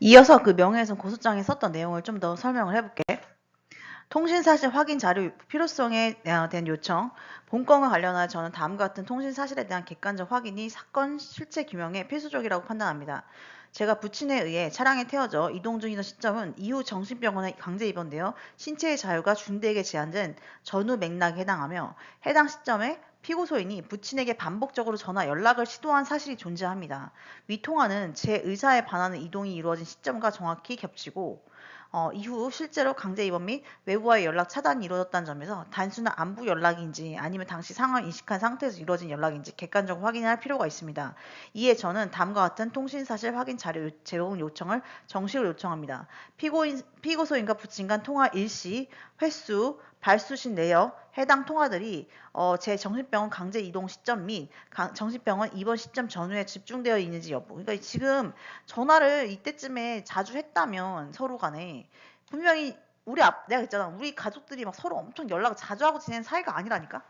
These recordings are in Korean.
이어서 그 명예훼손 고소장에 썼던 내용을 좀 더 설명을 해볼게. 통신사실 확인 자료 필요성에 대한 요청. 본건과 관련하여 저는 다음과 같은 통신사실에 대한 객관적 확인이 사건 실체 규명에 필수적이라고 판단합니다. 제가 부친에 의해 차량에 태워져 이동 중이던 시점은 이후 정신병원에 강제 입원되어 신체의 자유가 중대하게 제한된 전후 맥락에 해당하며 해당 시점에 피고소인이 부친에게 반복적으로 전화 연락을 시도한 사실이 존재합니다. 위 통화는 제 의사에 반하는 이동이 이루어진 시점과 정확히 겹치고 이후 실제로 강제 입원 및 외부와의 연락 차단이 이루어졌다는 점에서 단순한 안부 연락인지 아니면 당시 상황을 인식한 상태에서 이루어진 연락인지 객관적으로 확인할 필요가 있습니다. 이에 저는 다음과 같은 통신사실 확인 자료 제공 요청을 정식으로 요청합니다. 피고소인과 부친 간 통화 일시, 횟수, 발수신 내역, 해당 통화들이 제 정신병원 강제 이동 시점 및 정신병원 입원 시점 전후에 집중되어 있는지 여부. 그러니까 지금 전화를 이때쯤에 자주 했다면 서로 간에 분명히 내가 했잖아. 우리 가족들이 막 서로 엄청 연락을 자주 하고 지내는 사이가 아니라니까?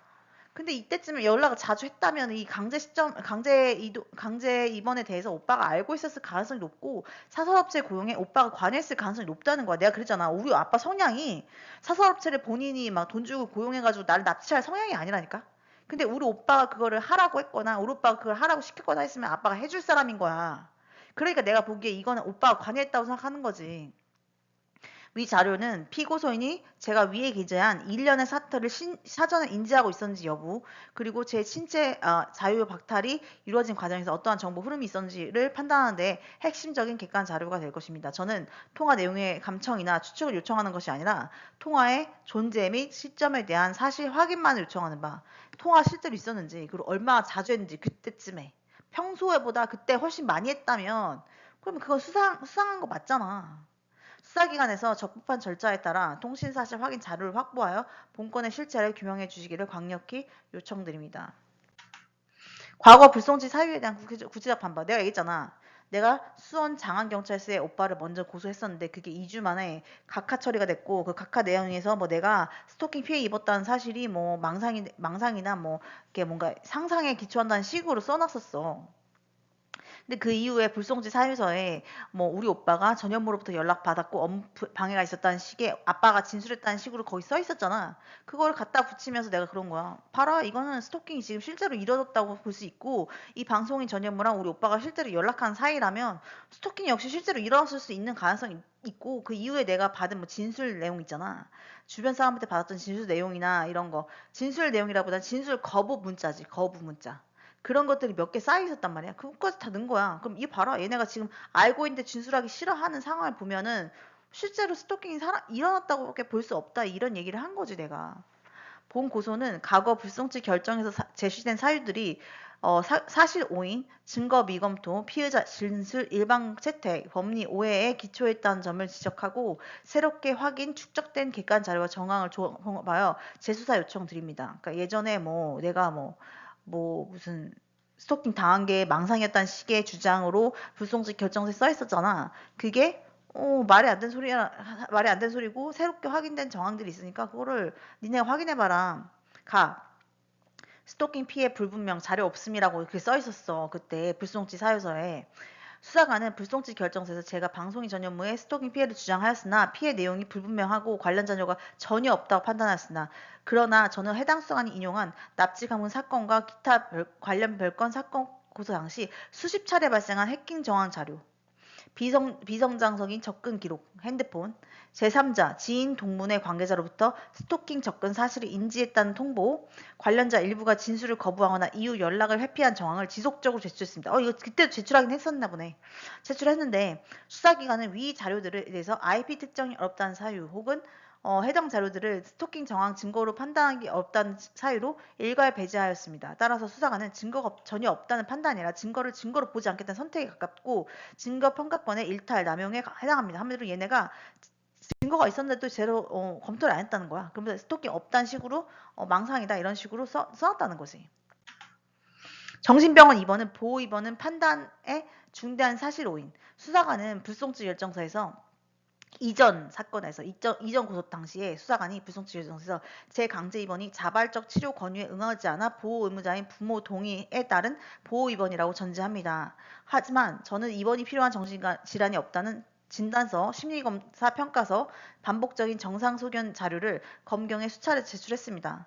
근데 이때쯤에 연락을 자주 했다면 이 강제 입원에 대해서 오빠가 알고 있었을 가능성이 높고 사설업체 고용에 오빠가 관여했을 가능성이 높다는 거야. 내가 그랬잖아. 우리 아빠 성향이 사설업체를 본인이 막 돈 주고 고용해가지고 나를 납치할 성향이 아니라니까? 근데 우리 오빠가 그거를 하라고 했거나 우리 오빠가 그걸 하라고 시켰거나 했으면 아빠가 해줄 사람인 거야. 그러니까 내가 보기에 이거는 오빠가 관여했다고 생각하는 거지. 위 자료는 피고소인이 제가 위에 기재한 일련의 사태를 사전에 인지하고 있었는지 여부, 그리고 제 신체 자유 박탈이 이루어진 과정에서 어떠한 정보 흐름이 있었는지를 판단하는 데 핵심적인 객관 자료가 될 것입니다. 저는 통화 내용의 감청이나 추측을 요청하는 것이 아니라 통화의 존재 및 시점에 대한 사실 확인만을 요청하는 바, 통화 실제로 있었는지, 그리고 얼마나 자주 했는지 그때쯤에 평소에보다 그때 훨씬 많이 했다면 그러면 그건 수상한 거 맞잖아. 수사기관에서 적법한 절차에 따라 통신사실 확인 자료를 확보하여 본건의 실체를 규명해 주시기를 강력히 요청드립니다. 과거 불송치 사유에 대한 구체적 반박. 내가 얘기했잖아. 내가 수원 장안경찰서에 오빠를 먼저 고소했었는데 그게 2주 만에 각하 처리가 됐고 그 각하 내용에서 뭐 내가 스토킹 피해 입었다는 사실이 뭐 망상이나 뭐 이게 뭔가 상상에 기초한다는 식으로 써놨었어. 근데 그 이후에 불송치 사유서에 뭐 우리 오빠가 전현무로부터 연락받았고 업무 방해가 있었다는 식의 아빠가 진술했다는 식으로 거기 써 있었잖아. 그걸 갖다 붙이면서 내가 그런 거야. 봐라, 이거는 스토킹이 지금 실제로 이뤄졌다고 볼 수 있고 이 방송인 전현무랑 우리 오빠가 실제로 연락한 사이라면 스토킹 역시 실제로 일어났을 수 있는 가능성이 있고 그 이후에 내가 받은 뭐 진술 내용 있잖아. 주변 사람한테 받았던 진술 내용이나 이런 거. 진술 내용이라보다 진술 거부 문자지. 거부 문자. 그런 것들이 몇 개 쌓여 있었단 말이야. 그것까지 다 넣은 거야. 그럼 이 봐라. 얘네가 지금 알고 있는데 진술하기 싫어하는 상황을 보면은 실제로 스토킹이 일어났다고밖에 볼 수 없다. 이런 얘기를 한 거지 내가. 본 고소는 과거 불송치 결정에서 제시된 사유들이 사실 오인, 증거 미검토, 피의자 진술 일방 채택, 법리 오해에 기초했다는 점을 지적하고 새롭게 확인, 축적된 객관 자료와 정황을 종합하여 재수사 요청드립니다. 그러니까 예전에 뭐 내가 뭐 무슨 스토킹 당한 게 망상이었다는 식의 주장으로 불송치 결정서에 써 있었잖아. 그게 말이 안 된 소리고 새롭게 확인된 정황들이 있으니까 그거를 니네가 확인해봐라. 가. 스토킹 피해 불분명 자료 없음이라고 이렇게 써 있었어. 그때 불송치 사유서에. 수사관은 불송치 결정서에서 제가 방송인 전현무의 스토킹 피해를 주장하였으나 피해 내용이 불분명하고 관련 자료가 전혀 없다고 판단하였으나 그러나 저는 해당 수사관이 인용한 납치 강문 사건과 기타 관련 별건 사건 고소 당시 수십 차례 발생한 해킹 정황 자료, 비성장적인 접근 기록, 핸드폰, 제3자, 지인 동문회 관계자로부터 스토킹 접근 사실을 인지했다는 통보, 관련자 일부가 진술을 거부하거나 이후 연락을 회피한 정황을 지속적으로 제출했습니다. 이거 그때도 제출하긴 했었나 보네. 제출했는데 수사기관은 위 자료들에 대해서 IP 특정이 어렵다는 사유 혹은 해당 자료들을 스토킹 정황 증거로 판단하기 어렵다는 사유로 일괄 배제하였습니다. 따라서 수사관은 증거가 전혀 없다는 판단이 아니라 증거로 보지 않겠다는 선택에 가깝고 증거 평가권의 일탈, 남용에 해당합니다. 한마디로 얘네가 증거가 있었는데도 제대로 검토를 안 했다는 거야. 그러면서 스토킹 없다는 식으로 망상이다 이런 식으로 써놨다는 거지. 정신병원 입원은 보호 입원은 판단에 중대한 사실 오인. 수사관은 불송치 결정서에서 이전 사건에서 이전 고소 당시에 수사관이 불송치 결정서에서 제 강제 입원이 자발적 치료 권유에 응하지 않아 보호 의무자인 부모 동의에 따른 보호 입원이라고 전제합니다. 하지만 저는 입원이 필요한 정신 질환이 없다는 진단서, 심리검사 평가서, 반복적인 정상 소견 자료를 검경에 수차례 제출했습니다.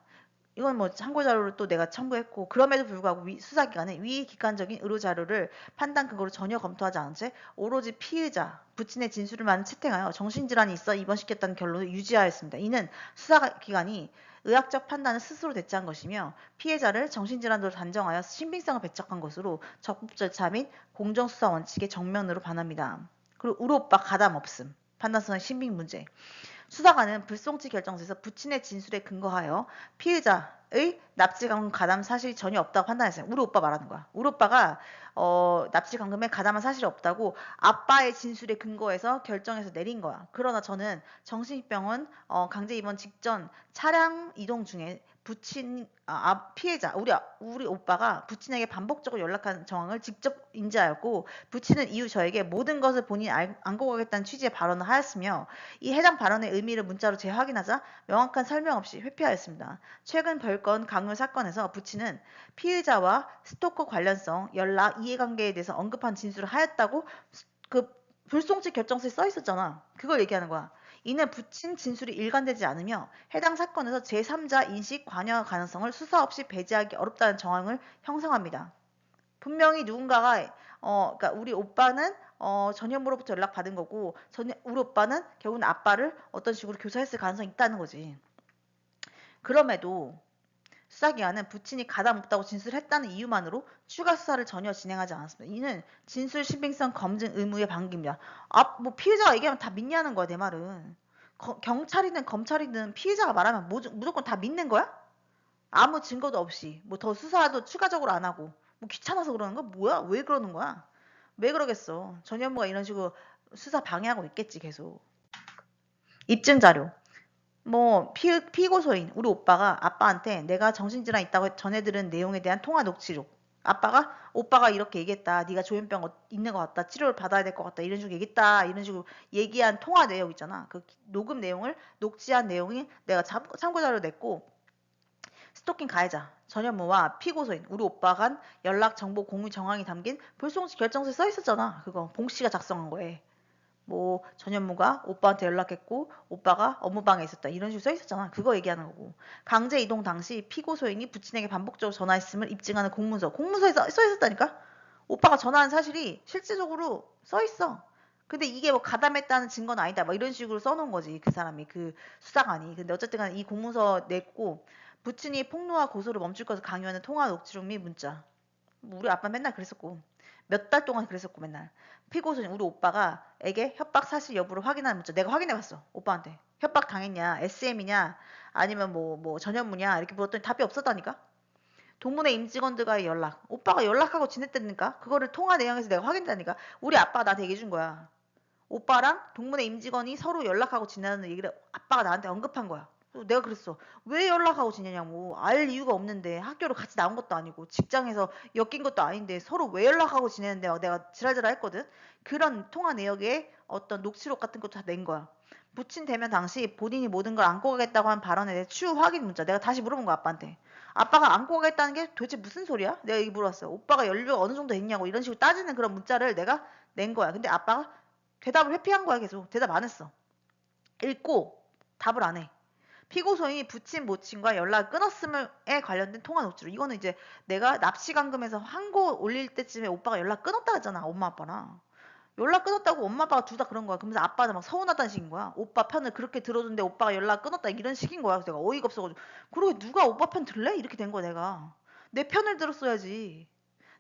이건 뭐 참고 자료를 또 내가 첨부했고 그럼에도 불구하고 수사기관은 위 객관적인 의료 자료를 판단 근거로 전혀 검토하지 않은 채 오로지 피의자 부친의 진술만 채택하여 정신질환이 있어 입원시켰다는 결론을 유지하였습니다. 이는 수사기관이 의학적 판단을 스스로 대체한 것이며 피해자를 정신질환으로 단정하여 신빙성을 배척한 것으로 적법 절차 및 공정수사 원칙의 정면으로 반합니다. 그리고 우리 오빠 가담 없음. 판단성 신빙 문제. 수사관은 불송치 결정서에서 부친의 진술에 근거하여 피의자의 납치 감금 가담 사실이 전혀 없다고 판단했어요. 우리 오빠 말하는 거야. 우리 오빠가 납치 감금에 가담한 사실이 없다고 아빠의 진술에 근거해서 결정해서 내린 거야. 그러나 저는 정신병원 강제 입원 직전 차량 이동 중에 피해자 우리 오빠가 부친에게 반복적으로 연락한 정황을 직접 인지하였고 부친은 이후 저에게 모든 것을 본인이 안고 가겠다는 취지의 발언을 하였으며 이 해당 발언의 의미를 문자로 재확인하자 명확한 설명 없이 회피하였습니다. 최근 별건 강요 사건에서 부친은 피의자와 스토커 관련성, 연락, 이해관계에 대해서 언급한 진술을 하였다고 그 불송치 결정서에 써 있었잖아. 그걸 얘기하는 거야. 이는 부친 진술이 일관되지 않으며 해당 사건에서 제3자 인식 관여 가능성을 수사 없이 배제하기 어렵다는 정황을 형성합니다. 분명히 누군가가 그러니까 우리 오빠는 전현무로부터 연락받은 거고 우리 오빠는 결국은 아빠를 어떤 식으로 교사했을 가능성이 있다는 거지. 그럼에도 수사기관은 부친이 가담 없다고 진술했다는 이유만으로 추가 수사를 전혀 진행하지 않았습니다. 이는 진술 신빙성 검증 의무의 반기입니다. 뭐 피해자가 얘기하면 다 믿냐는 거야, 내 말은. 경찰이든 검찰이든 피해자가 말하면 무조건 다 믿는 거야? 아무 증거도 없이 뭐 더 수사도 추가적으로 안 하고 뭐 귀찮아서 그러는 거야? 뭐야? 왜 그러는 거야? 왜 그러겠어? 전현무가 이런 식으로 수사 방해하고 있겠지 계속. 입증 자료. 뭐 피고소인 우리 오빠가 아빠한테 내가 정신질환 있다고 전해들은 내용에 대한 통화 녹취록. 오빠가 이렇게 얘기했다. 네가 조현병 있는 것 같다. 치료를 받아야 될 것 같다. 이런 식으로 얘기했다. 이런 식으로 얘기한 통화 내용 있잖아. 그 녹음 내용을 녹취한 내용이 내가 참고 자료 냈고 스토킹 가해자 전현무와 피고소인 우리 오빠 간 연락 정보 공유 정황이 담긴 불송치 결정서에 써 있었잖아. 그거 봉 씨가 작성한 거에. 뭐 전현무가 오빠한테 연락했고 오빠가 업무방해 있었다 이런 식으로 써 있었잖아. 그거 얘기하는 거고 강제 이동 당시 피고 소인이 부친에게 반복적으로 전화했음을 입증하는 공문서에 써 있었다니까. 오빠가 전화한 사실이 실질적으로 써 있어. 근데 이게 뭐 가담했다는 증거는 아니다 막 이런 식으로 써놓은 거지 그 사람이 그 수사관이. 근데 어쨌든 간에 이 공문서 냈고 부친이 폭로와 고소를 멈출 것을 강요하는 통화 녹취록 및 문자. 우리 아빠 맨날 그랬었고 몇 달 동안 그랬었고 맨날 피고소인 우리 오빠가 에게 협박 사실 여부를 확인하는 문자 내가 확인해봤어. 오빠한테 협박 당했냐 SM이냐 아니면 뭐 전현무냐 이렇게 물었더니 답이 없었다니까. 동문회 임직원들과의 연락 오빠가 연락하고 지냈다니까. 그거를 통화 내용에서 내가 확인했다니까. 우리 아빠가 나한테 얘기해준 거야. 오빠랑 동문회 임직원이 서로 연락하고 지내는 얘기를 아빠가 나한테 언급한 거야. 그래서 내가 그랬어. 왜 연락하고 지내냐고. 알 이유가 없는데 학교를 같이 나온 것도 아니고 직장에서 엮인 것도 아닌데 서로 왜 연락하고 지내는데 막 내가 지랄지랄 했거든. 그런 통화 내역에 어떤 녹취록 같은 것도 다 낸 거야. 부친 대면 당시 본인이 모든 걸 안고 가겠다고 한 발언에 대해 추후 확인 문자 내가 다시 물어본 거야 아빠한테. 아빠가 안고 가겠다는 게 도대체 무슨 소리야? 내가 얘기 물어봤어. 오빠가 연료가 어느 정도 했냐고 이런 식으로 따지는 그런 문자를 내가 낸 거야. 근데 아빠가 대답을 회피한 거야 계속. 대답 안 했어. 읽고 답을 안 해. 피고소인이 부친 모친과 연락을 끊었음에 관련된 통화 녹취록. 이거는 이제 내가 납치감금에서 항고 올릴 때쯤에 오빠가 연락 끊었다 했잖아. 엄마 아빠랑. 연락 끊었다고 엄마 아빠가 둘 다 그런 거야. 그러면서 아빠는 막 서운하다는 식인 거야. 오빠 편을 그렇게 들어줬는데 오빠가 연락 끊었다 이런 식인 거야. 그래서 내가 어이가 없어가지고 그러게 누가 오빠 편 들래? 이렇게 된 거야 내가. 내 편을 들었어야지.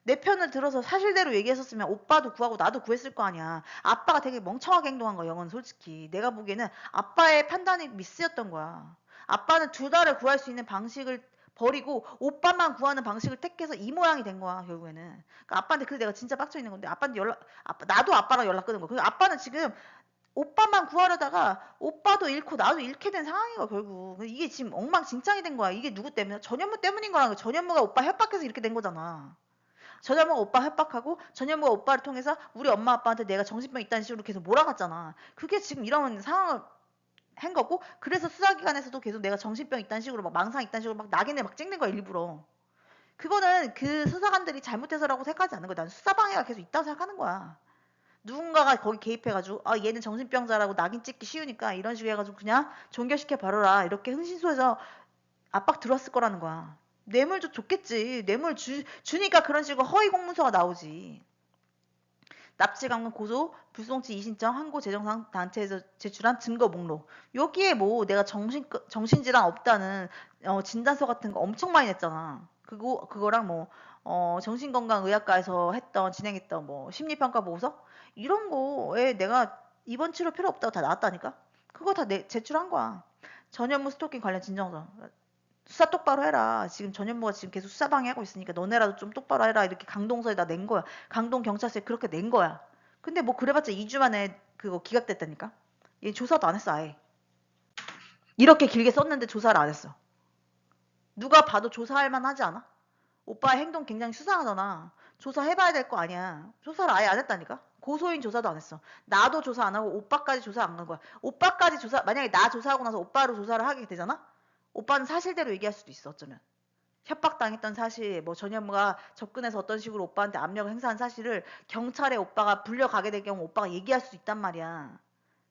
내 편을 들어서 사실대로 얘기했었으면 오빠도 구하고 나도 구했을 거 아니야. 아빠가 되게 멍청하게 행동한 거야, 영은 솔직히. 내가 보기에는 아빠의 판단이 미스였던 거야. 아빠는 두 달을 구할 수 있는 방식을 버리고 오빠만 구하는 방식을 택해서 이 모양이 된 거야, 결국에는. 그러니까 아빠한테 그래 내가 진짜 빡쳐 있는 건데 아빠한테 나도 아빠랑 연락 끊은 거야. 그러니까 아빠는 지금 오빠만 구하려다가 오빠도 잃고 나도 잃게 된 상황인 거야, 결국. 이게 지금 엉망진창이 된 거야. 이게 누구 때문에? 전현무 때문인 거라는 거야. 전현무가 오빠 협박해서 이렇게 된 거잖아. 전현무가 오빠 협박하고 전현무가 오빠를 통해서 우리 엄마 아빠한테 내가 정신병 있다는 식으로 계속 몰아갔잖아. 그게 지금 이런 상황을 한 거고 그래서 수사기관에서도 계속 내가 정신병 있다는 식으로 막 망상 있다는 식으로 막 낙인을 막 찍는 거야 일부러. 그거는 그 수사관들이 잘못해서라고 생각하지 않는 거야. 난 수사방해가 계속 있다고 생각하는 거야. 누군가가 거기 개입해가지고 아 얘는 정신병자라고 낙인 찍기 쉬우니까 이런 식으로 해가지고 그냥 종결시켜 버려라 이렇게 흥신소에서 압박 들어왔을 거라는 거야. 뇌물도 줬겠지. 뇌물 주니까 그런 식으로 허위 공문서가 나오지. 납치 강간 고소 불송치 이신청 항고 재정상 단체에서 제출한 증거 목록. 여기에 뭐 내가 정신질환 없다는 진단서 같은 거 엄청 많이 냈잖아. 그거랑 뭐 정신건강의학과에서 진행했던 뭐 심리평가 보고서 이런 거에 내가 입원 치료 필요 없다고 다 나왔다니까. 그거 다 제출한 거야. 전현무 스토킹 관련 진정서. 수사 똑바로 해라. 지금 전현무가 지금 계속 수사 방해하고 있으니까 너네라도 좀 똑바로 해라. 이렇게 강동서에다 낸 거야. 강동 경찰서에 그렇게 낸 거야. 근데 뭐 그래봤자 2주 만에 그거 기각됐다니까. 얘 조사도 안 했어 아예. 이렇게 길게 썼는데 조사를 안 했어. 누가 봐도 조사할 만하지 않아? 오빠의 행동 굉장히 수상하잖아. 조사해봐야 될 거 아니야. 조사를 아예 안 했다니까. 고소인 조사도 안 했어. 나도 조사 안 하고 오빠까지 조사 안 간 거야. 오빠까지 조사 만약에 나 조사하고 나서 오빠로 조사를 하게 되잖아. 오빠는 사실대로 얘기할 수도 있어 어쩌면. 협박당했던 사실, 뭐 전현무가 접근해서 어떤 식으로 오빠한테 압력을 행사한 사실을 경찰에 오빠가 불려가게 될 경우 오빠가 얘기할 수 있단 말이야.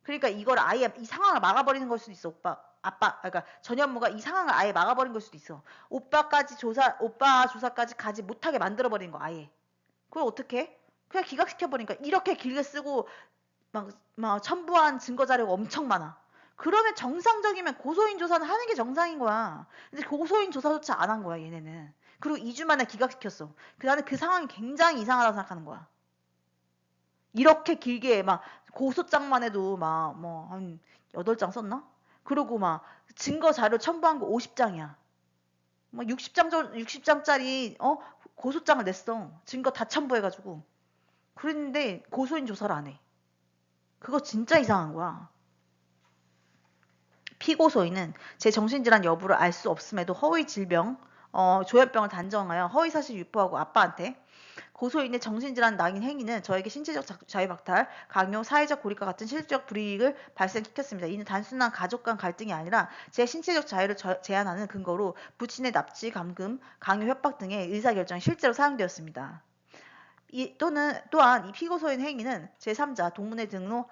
그러니까 이걸 아예 이 상황을 막아버리는 걸 수도 있어 그러니까 전현무가 이 상황을 아예 막아버린 걸 수도 있어. 오빠 조사까지 가지 못하게 만들어버린 거 아예. 그걸 어떻게 해? 그냥 기각시켜버리니까 이렇게 길게 쓰고 막 첨부한 증거 자료가 엄청 많아. 그러면 정상적이면 고소인 조사는 하는 게 정상인 거야. 근데 고소인 조사조차 안 한 거야, 얘네는. 그리고 2주 만에 기각시켰어. 나는 그 상황이 굉장히 이상하다고 생각하는 거야. 이렇게 길게 막 고소장만 해도 막 뭐 한 8장 썼나? 그리고 막 증거 자료 첨부한 거 50장이야. 막 60장짜리 고소장을 냈어. 증거 다 첨부해가지고. 그랬는데 고소인 조사를 안 해. 그거 진짜 이상한 거야. 피고소인은 제 정신질환 여부를 알 수 없음에도 허위 질병, 조현병을 단정하여 허위사실 유포하고 아빠한테 고소인의 정신질환 낙인 행위는 저에게 신체적 자유박탈, 강요, 사회적 고립과 같은 실질적 불이익을 발생시켰습니다. 이는 단순한 가족 간 갈등이 아니라 제 신체적 자유를 제한하는 근거로 부친의 납치, 감금, 강요, 협박 등의 의사결정이 실제로 사용되었습니다. 또한 이 피고소인 행위는 제3자 동문회 등로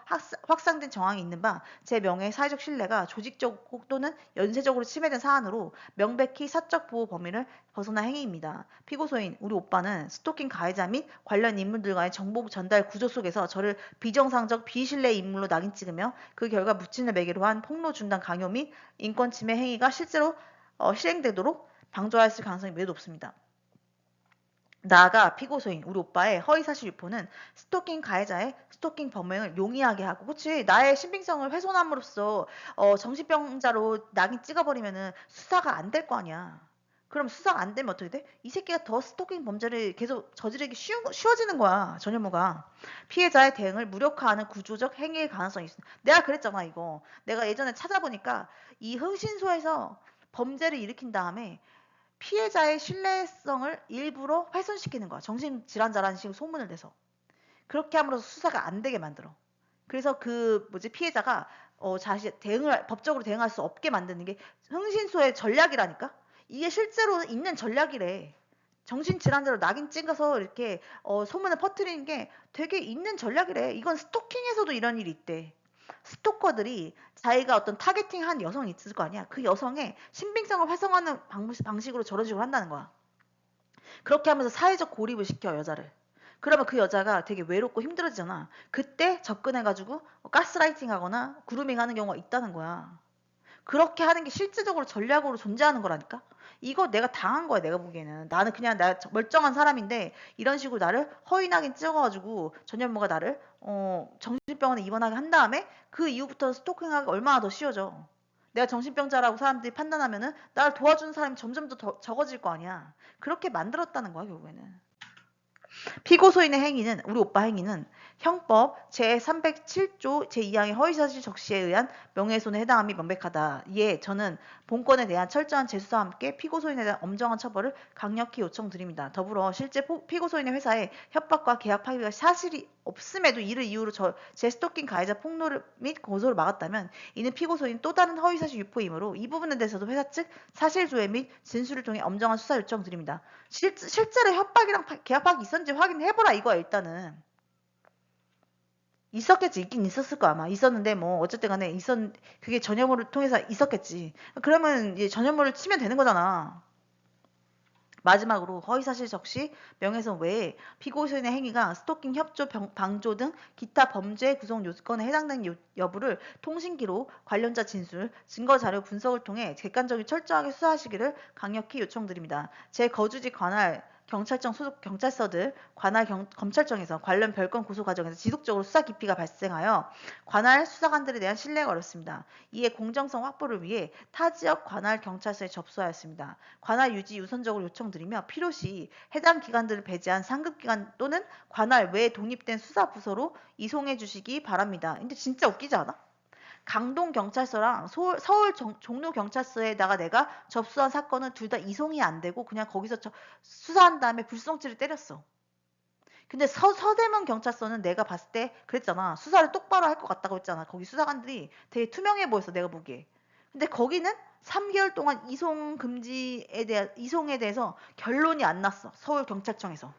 확산된 정황이 있는 바 제 명예의 사회적 신뢰가 조직적 또는 연쇄적으로 침해된 사안으로 명백히 사적 보호 범위를 벗어난 행위입니다. 피고소인 우리 오빠는 스토킹 가해자 및 관련 인물들과의 정보 전달 구조 속에서 저를 비정상적 비신뢰 인물로 낙인 찍으며 그 결과 부친을 매개로 한 폭로 중단 강요 및 인권 침해 행위가 실제로 실행되도록 방조하였을 가능성이 매우 높습니다. 나아가 피고소인 우리 오빠의 허위사실 유포는 스토킹 가해자의 스토킹 범행을 용이하게 하고 그치 나의 신빙성을 훼손함으로써 정신병자로 낙인 찍어버리면은 수사가 안 될 거 아니야. 그럼 수사가 안 되면 어떻게 돼? 이 새끼가 더 스토킹 범죄를 계속 저지르기 쉬워지는 거야. 전현무가. 피해자의 대응을 무력화하는 구조적 행위의 가능성이 있어. 내가 그랬잖아 이거. 내가 예전에 찾아보니까 이 흥신소에서 범죄를 일으킨 다음에 피해자의 신뢰성을 일부러 훼손시키는 거야. 정신질환자라는 식으로 소문을 내서. 그렇게 함으로써 수사가 안 되게 만들어. 그래서 피해자가 법적으로 대응할 수 없게 만드는 게 흥신소의 전략이라니까? 이게 실제로 있는 전략이래. 정신질환자로 낙인 찍어서 이렇게 소문을 퍼뜨리는 게 되게 있는 전략이래. 이건 스토킹에서도 이런 일이 있대. 스토커들이 자기가 어떤 타겟팅한 여성이 있을 거 아니야. 그 여성의 신빙성을 활성화하는 방식으로 저런 식으로 한다는 거야. 그렇게 하면서 사회적 고립을 시켜 여자를. 그러면 그 여자가 되게 외롭고 힘들어지잖아. 그때 접근해가지고 가스라이팅 하거나 그루밍 하는 경우가 있다는 거야. 그렇게 하는 게 실질적으로 전략으로 존재하는 거라니까? 이거 내가 당한 거야, 내가 보기에는. 나는 그냥 나 멀쩡한 사람인데 이런 식으로 나를 허위낙인 찍어가지고 전현무가 나를 정신병원에 입원하게 한 다음에 그 이후부터는 스토킹하기가 얼마나 더 쉬워져. 내가 정신병자라고 사람들이 판단하면은 나를 도와주는 사람이 점점 더 적어질 거 아니야. 그렇게 만들었다는 거야, 결국에는. 피고소인의 행위는 우리 오빠 행위는 형법 제307조 제2항의 허위사실 적시에 의한 명예훼손에 해당함이 명백하다. 이에 저는 본건에 대한 철저한 재수사와 함께 피고소인에 대한 엄정한 처벌을 강력히 요청드립니다. 더불어 실제 피고소인의 회사에 협박과 계약 파기가 사실이 없음에도 이를 이유로 제 스토킹 가해자 폭로를 및 고소를 막았다면 이는 피고소인 또 다른 허위사실 유포이므로 이 부분에 대해서도 회사 측 사실조회 및 진술을 통해 엄정한 수사 요청드립니다. 실제로 협박이랑 계약 파기 있었는지 확인해보라 이거야 일단은. 있었겠지. 있긴 있었을 거야, 아마. 있었는데, 뭐, 어쨌든 간에, 그게 전현무를 통해서 있었겠지. 그러면 이제 전현무를 치면 되는 거잖아. 마지막으로 허위사실 적시, 명예훼손 외에 피고인의 행위가 스토킹, 협조, 방조 등 기타 범죄 구성 요건에 해당되는 여부를 통신기록, 관련자 진술, 증거자료 분석을 통해 객관적이고 철저하게 수사하시기를 강력히 요청드립니다. 제 거주지 관할 경찰청 소속 경찰서들, 관할 검찰청에서 관련 별건 고소 과정에서 지속적으로 수사 기피가 발생하여 관할 수사관들에 대한 신뢰가 어렵습니다. 이에 공정성 확보를 위해 타 지역 관할 경찰서에 접수하였습니다. 관할 유지 우선적으로 요청드리며 필요시 해당 기관들을 배제한 상급기관 또는 관할 외에 독립된 수사부서로 이송해 주시기 바랍니다. 근데 진짜 웃기지 않아? 강동경찰서랑 서울 종로경찰서에다가 내가 접수한 사건은 둘 다 이송이 안 되고 그냥 거기서 수사한 다음에 불송치를 때렸어. 근데 서대문 경찰서는 내가 봤을 때 그랬잖아. 수사를 똑바로 할 것 같다고 했잖아. 거기 수사관들이 되게 투명해 보였어. 내가 보기에. 근데 거기는 3개월 동안 이송에 대해서 결론이 안 났어. 서울경찰청에서.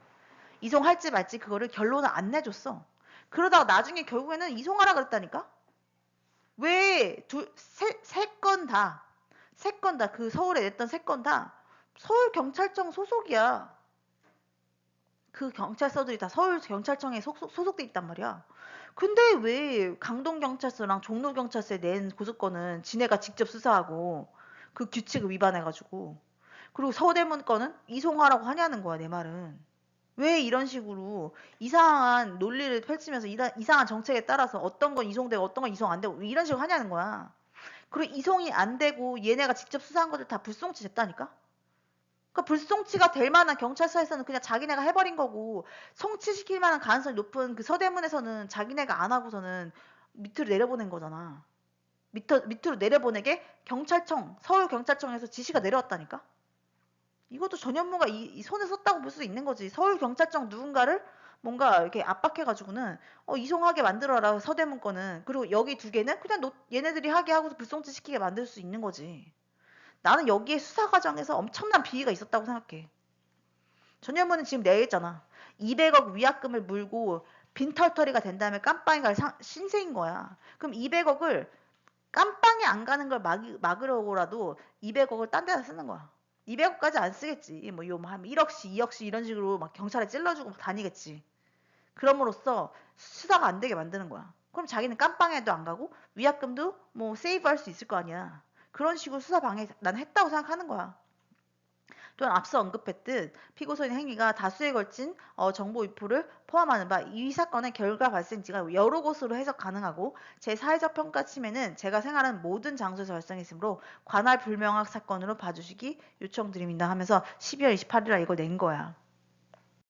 이송할지 말지 그거를 결론을 안 내줬어. 그러다가 나중에 결국에는 이송하라 그랬다니까? 왜 세 건 다 그 서울에 냈던 3건 다 서울경찰청 소속이야. 그 경찰서들이 다 서울경찰청에 소속돼 있단 말이야. 근데 왜 강동경찰서랑 종로경찰서에 낸 고소건은 지네가 직접 수사하고 그 규칙을 위반해가지고 그리고 서대문 건은 이송하라고 하냐는 거야, 내 말은. 왜 이런 식으로 이상한 논리를 펼치면서 이상한 정책에 따라서 어떤 건 이송되고 어떤 건 이송 안 되고 왜 이런 식으로 하냐는 거야. 그리고 이송이 안 되고 얘네가 직접 수사한 것들 다 불송치 됐다니까? 그러니까 불송치가 될 만한 경찰서에서는 그냥 자기네가 해버린 거고 송치시킬 만한 가능성이 높은 그 서대문에서는 자기네가 안 하고서는 밑으로 내려보낸 거잖아. 밑으로 내려보내게 서울경찰청에서 지시가 내려왔다니까? 이것도 전현무가 이 손에 썼다고 볼 수 있는 거지. 서울경찰청 누군가를 뭔가 이렇게 압박해가지고는 이송하게 만들어라 서대문 거는. 그리고 여기 2개는 그냥 얘네들이 하게 하고서 불송치 시키게 만들 수 있는 거지. 나는 여기에 수사 과정에서 엄청난 비위가 있었다고 생각해. 전현무는 지금 내가 했잖아. 200억 위약금을 물고 빈털터리가 된 다음에 깜빵에 갈 신세인 거야. 그럼 200억을 깜빵에 안 가는 걸 막으려고라도 200억을 딴 데다 쓰는 거야. 200억까지 안 쓰겠지. 한 1억씩, 2억씩 이런 식으로 막 경찰에 찔러주고 다니겠지. 그럼으로써 수사가 안 되게 만드는 거야. 그럼 자기는 깜빵에도 안 가고 위약금도 세이브할 수 있을 거 아니야. 그런 식으로 수사 방해 난 했다고 생각하는 거야. 또한 앞서 언급했듯 피고소인의 행위가 다수에 걸친 정보 유포를 포함하는 바 이 사건의 결과 발생지가 여러 곳으로 해석 가능하고 제4회적 평가 침해는 제가 생활하는 모든 장소에서 발생했으므로 관할 불명확 사건으로 봐주시기 요청드립니다 하면서 12월 28일날 이걸 낸 거야.